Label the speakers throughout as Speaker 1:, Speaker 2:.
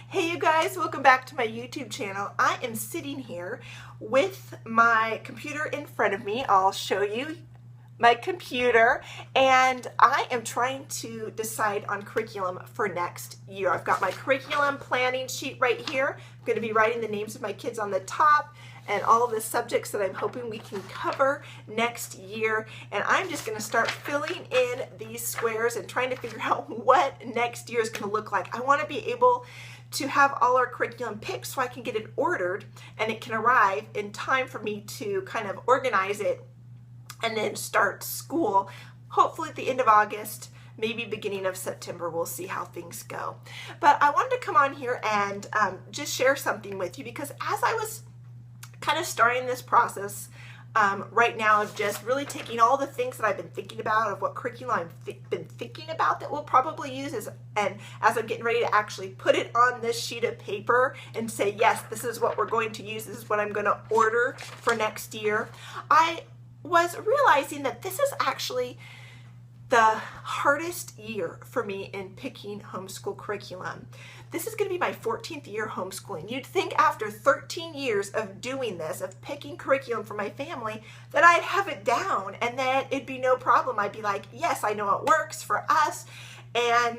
Speaker 1: Hey you guys, welcome back to my YouTube channel. I am sitting here with my computer in front of me. I'll show you my computer, and I am trying to decide on curriculum for next year. I've got my curriculum planning sheet right here. I'm going to be writing the names of my kids on the top and all of the subjects that I'm hoping we can cover next year. And I'm just going to start filling in these squares and trying to figure out what next year is going to look like. I want to be able to have all our curriculum picked so I can get it ordered and it can arrive in time for me to kind of organize it and then start school, hopefully at the end of August, maybe beginning of September. We'll see how things go. But I wanted to come on here and just share something with you, because as I was kind of starting this process right now of just really taking all the things that I've been thinking about, of what curriculum I've been thinking about that we'll probably use, and as I'm getting ready to actually put it on this sheet of paper and say, yes, this is what we're going to use, this is what I'm going to order for next year, I was realizing that this is actually the hardest year for me in picking homeschool curriculum. This is going to be my 14th year homeschooling. You'd think after 13 years of doing this, of picking curriculum for my family, that I'd have it down and that it'd be no problem. I'd be like, yes, I know it works for us, and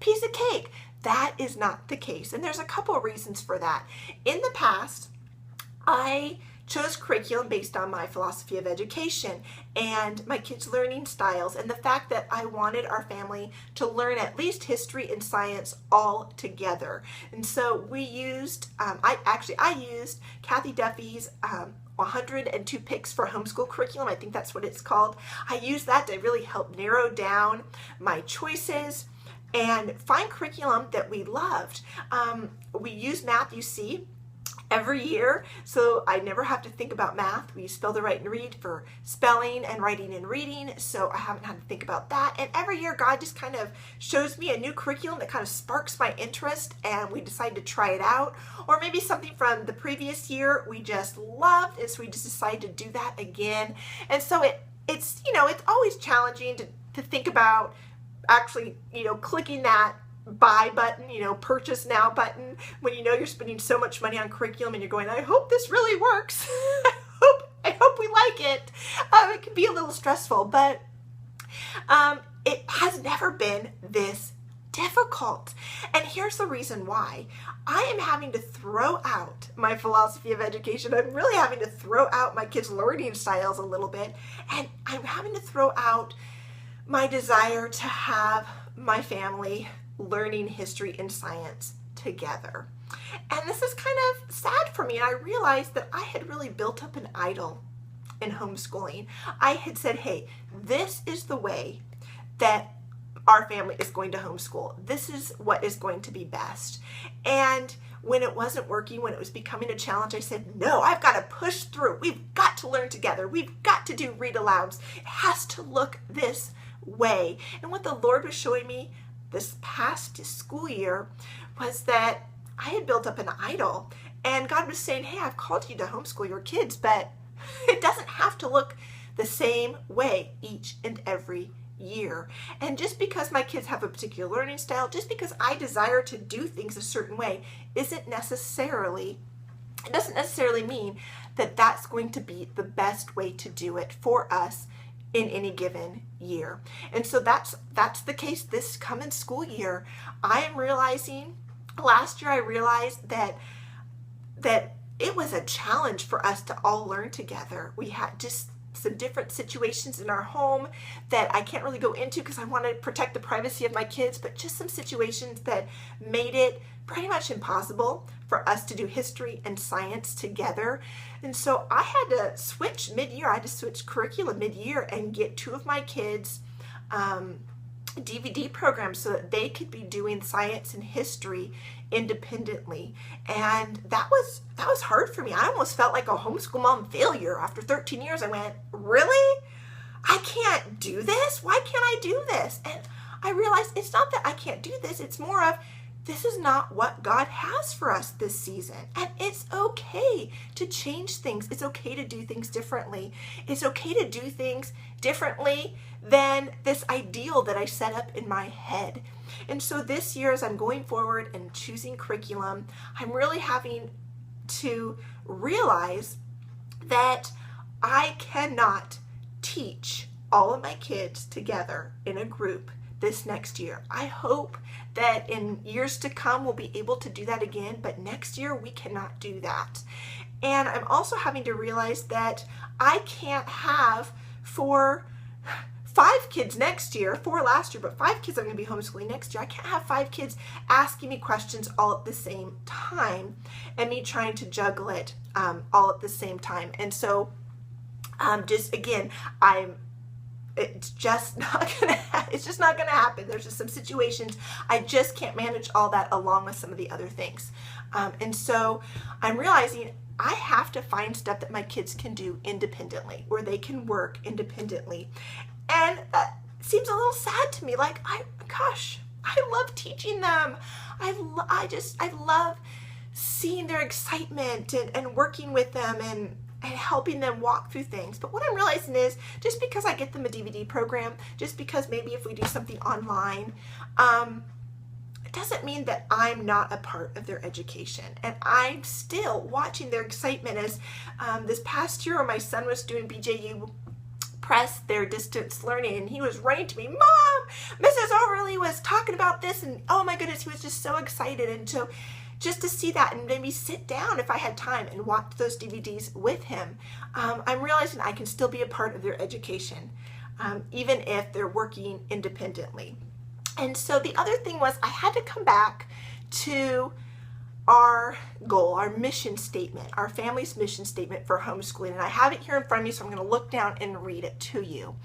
Speaker 1: piece of cake. That is not the case, and there's a couple of reasons for that. In the past, I chose curriculum based on my philosophy of education and my kids' learning styles, and the fact that I wanted our family to learn at least history and science all together. And so we used, I used Kathy Duffy's 102 Picks for Homeschool Curriculum. I think that's what it's called. I used that to really help narrow down my choices and find curriculum that we loved. We used Math UC every year, so I never have to think about math. We use Spell the Write and Read for spelling and writing and reading, so I haven't had to think about that. And every year God just kind of shows me a new curriculum that kind of sparks my interest, and we decide to try it out. Or maybe something from the previous year we just loved, and so we just decide to do that again. And so it's always challenging to think about actually clicking that buy button, purchase now button, when you're spending so much money on curriculum and you're going, I hope this really works. I hope we like it. It can be a little stressful, but it has never been this difficult. And here's the reason why. I am having to throw out my philosophy of education. I'm really having to throw out my kids' learning styles a little bit, and I'm having to throw out my desire to have my family learning history and science together. And this is kind of sad for me. And I realized that I had really built up an idol in homeschooling. I had said, hey, this is the way that our family is going to homeschool. This is what is going to be best. And when it wasn't working, when it was becoming a challenge, I said, no, I've got to push through. We've got to learn together. We've got to do read alouds. It has to look this way. And what the Lord was showing me this past school year was that I had built up an idol, and God was saying, hey, I've called you to homeschool your kids, but it doesn't have to look the same way each and every year. And just because my kids have a particular learning style, just because I desire to do things a certain way, it doesn't necessarily mean that that's going to be the best way to do it for us in any given year. And so that's the case this coming school year. I am realizing, last year I realized that it was a challenge for us to all learn together. We had just some different situations in our home that I can't really go into because I want to protect the privacy of my kids, but just some situations that made it pretty much impossible for us to do history and science together. And so I had to switch mid-year. I had to switch curriculum mid-year and get two of my kids DVD programs so that they could be doing science and history independently. And that was hard for me. I almost felt like a homeschool mom failure. After 13 years, I went, really? I can't do this? Why can't I do this? And I realized it's not that I can't do this. It's more of this is not what God has for us this season. And it's okay to change things. It's okay to do things differently. It's okay to do things differently than this ideal that I set up in my head. And so this year, as I'm going forward and choosing curriculum, I'm really having to realize that I cannot teach all of my kids together in a group this next year. I hope that in years to come we'll be able to do that again, but next year we cannot do that. And I'm also having to realize that I can't have 5 kids next year, 4 last year, but 5 kids I'm going to be homeschooling next year. I can't have 5 kids asking me questions all at the same time and me trying to juggle it all at the same time. And so it's just not gonna happen. There's just some situations I just can't manage all that along with some of the other things. And so I'm realizing I have to find stuff that my kids can do independently, where they can work independently. And that seems a little sad to me. Like, I love teaching them. I love seeing their excitement and working with them and helping them walk through things. But what I'm realizing is, just because I get them a DVD program, just because maybe if we do something online, it doesn't mean that I'm not a part of their education. And I'm still watching their excitement. As this past year, my son was doing BJU Press, their distance learning, and he was running to me, "Mom, Mrs. Overly was talking about this," and oh my goodness, he was just so excited. And so just to see that and maybe sit down if I had time and watch those DVDs with him, I'm realizing I can still be a part of their education, even if they're working independently. And so the other thing was, I had to come back to our goal, our mission statement, our family's mission statement for homeschooling. And I have it here in front of me, so I'm going to look down and read it to you.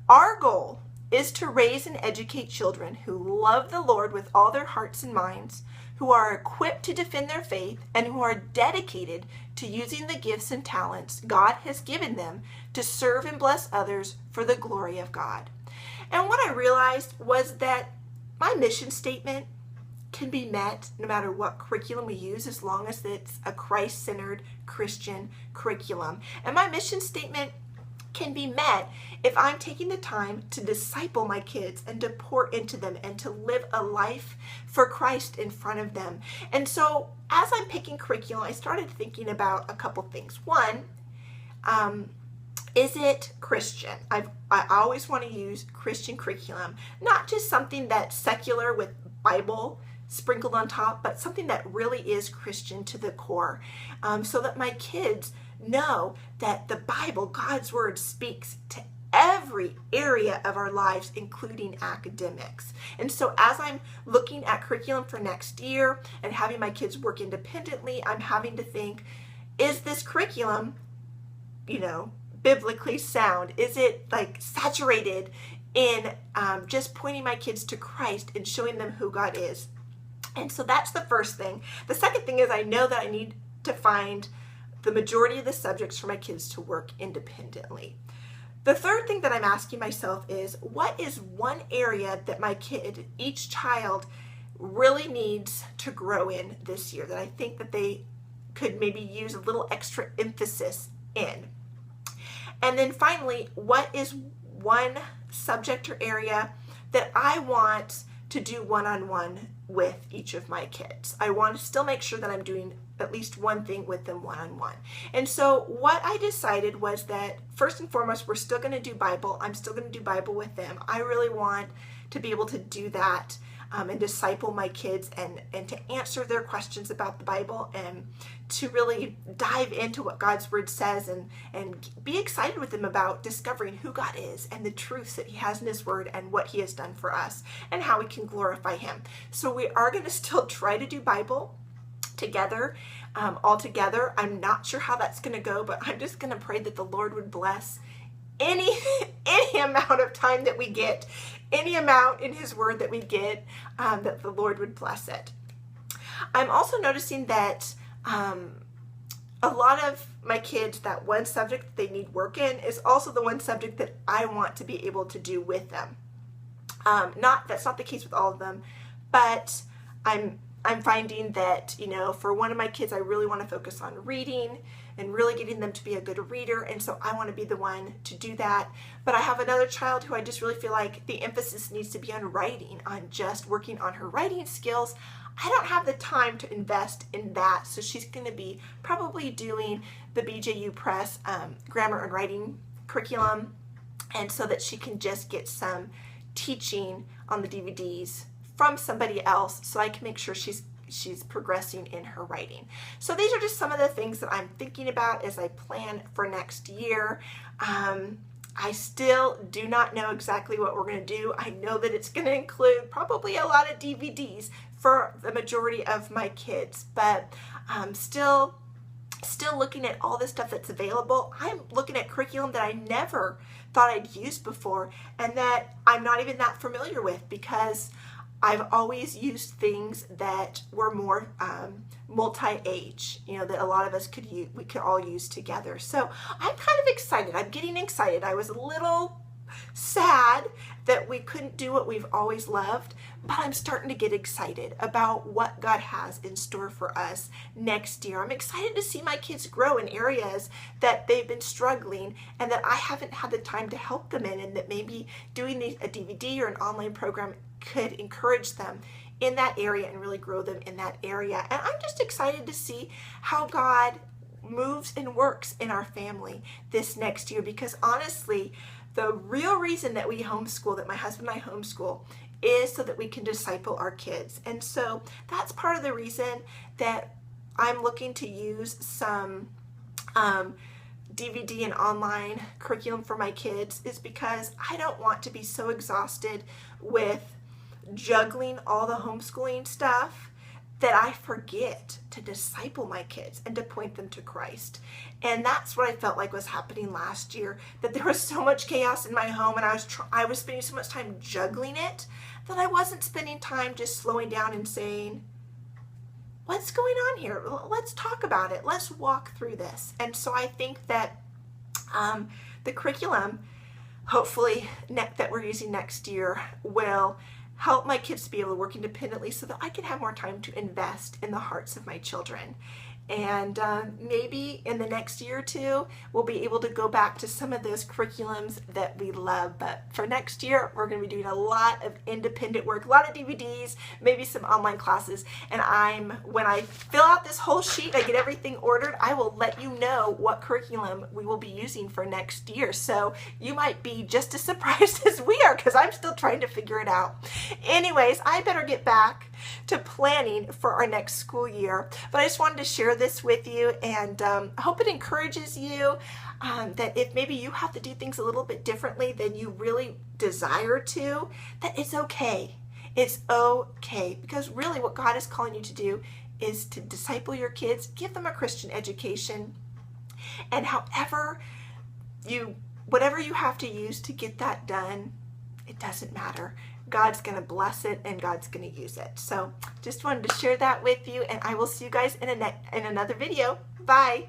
Speaker 1: Our goal is to raise and educate children who love the Lord with all their hearts and minds, who are equipped to defend their faith, and who are dedicated to using the gifts and talents God has given them to serve and bless others for the glory of God. And what I realized was that my mission statement can be met no matter what curriculum we use, as long as it's a Christ-centered Christian curriculum. And my mission statement can be met if I'm taking the time to disciple my kids and to pour into them and to live a life for Christ in front of them. And so as I'm picking curriculum, I started thinking about a couple things. One, is it Christian? I always want to use Christian curriculum, not just something that's secular with Bible sprinkled on top, but something that really is Christian to the core, so that my kids know that the Bible, God's Word, speaks to every area of our lives, including academics. And so as I'm looking at curriculum for next year and having my kids work independently, I'm having to think, is this curriculum, biblically sound? Is it like saturated in just pointing my kids to Christ and showing them who God is? And so that's the first thing. The second thing is, I know that I need to find the majority of the subjects for my kids to work independently. The third thing that I'm asking myself is, what is one area that my kid, each child, really needs to grow in this year that I think that they could maybe use a little extra emphasis in? And then finally, what is one subject or area that I want to do one-on-one with each of my kids? I want to still make sure that I'm doing at least one thing with them one-on-one. And so what I decided was that first and foremost, we're still going to do Bible. I'm still going to do Bible with them. I really want to be able to do that and disciple my kids and to answer their questions about the Bible and to really dive into what God's Word says and be excited with them about discovering who God is and the truths that He has in His Word and what He has done for us and how we can glorify Him. So we are going to still try to do Bible together, all together. I'm not sure how that's going to go, but I'm just going to pray that the Lord would bless any amount of time that we get, any amount in His Word that we get, that the Lord would bless it. I'm also noticing that a lot of my kids, that one subject that they need work in is also the one subject that I want to be able to do with them. That's not the case with all of them, but I'm finding that, you know, for one of my kids, I really want to focus on reading and really getting them to be a good reader. And so I want to be the one to do that. But I have another child who I just really feel like the emphasis needs to be on writing, on just working on her writing skills. I don't have the time to invest in that. So she's going to be probably doing the BJU Press grammar and writing curriculum. And so that she can just get some teaching on the DVDs from somebody else, so I can make sure she's progressing in her writing. So these are just some of the things that I'm thinking about as I plan for next year. I still do not know exactly what we're going to do. I know that it's going to include probably a lot of DVDs for the majority of my kids, but still looking at all the stuff that's available. I'm looking at curriculum that I never thought I'd used before and that I'm not even that familiar with, because I've always used things that were more multi-age, you know, that a lot of us could use, we could all use together. So I'm kind of excited. I'm getting excited. I was a little sad that we couldn't do what we've always loved, but I'm starting to get excited about what God has in store for us next year. I'm excited to see my kids grow in areas that they've been struggling and that I haven't had the time to help them in, and that maybe doing a DVD or an online program could encourage them in that area and really grow them in that area. And I'm just excited to see how God moves and works in our family this next year, because honestly, the real reason that we homeschool, that my husband and I homeschool, is so that we can disciple our kids. And so that's part of the reason that I'm looking to use some DVD and online curriculum for my kids, is because I don't want to be so exhausted with juggling all the homeschooling stuff that I forget to disciple my kids and to point them to Christ. And that's what I felt like was happening last year, that there was so much chaos in my home and I was spending so much time juggling it that I wasn't spending time just slowing down and saying, what's going on here? Let's talk about it. Let's walk through this. And so I think that the curriculum, hopefully, that we're using next year will help my kids to be able to work independently so that I can have more time to invest in the hearts of my children. And maybe in the next year or two, we'll be able to go back to some of those curriculums that we love. But for next year, we're going to be doing a lot of independent work, a lot of DVDs, maybe some online classes. And when I fill out this whole sheet, I get everything ordered, I will let you know what curriculum we will be using for next year. So you might be just as surprised as we are, because I'm still trying to figure it out. Anyways, I better get back to planning for our next school year. But I just wanted to share this with you, and I hope it encourages you that if maybe you have to do things a little bit differently than you really desire to, that it's okay. It's okay, because really what God is calling you to do is to disciple your kids, give them a Christian education, and whatever you have to use to get that done, it doesn't matter. God's going to bless it and God's going to use it. So just wanted to share that with you, and I will see you guys in another video. Bye.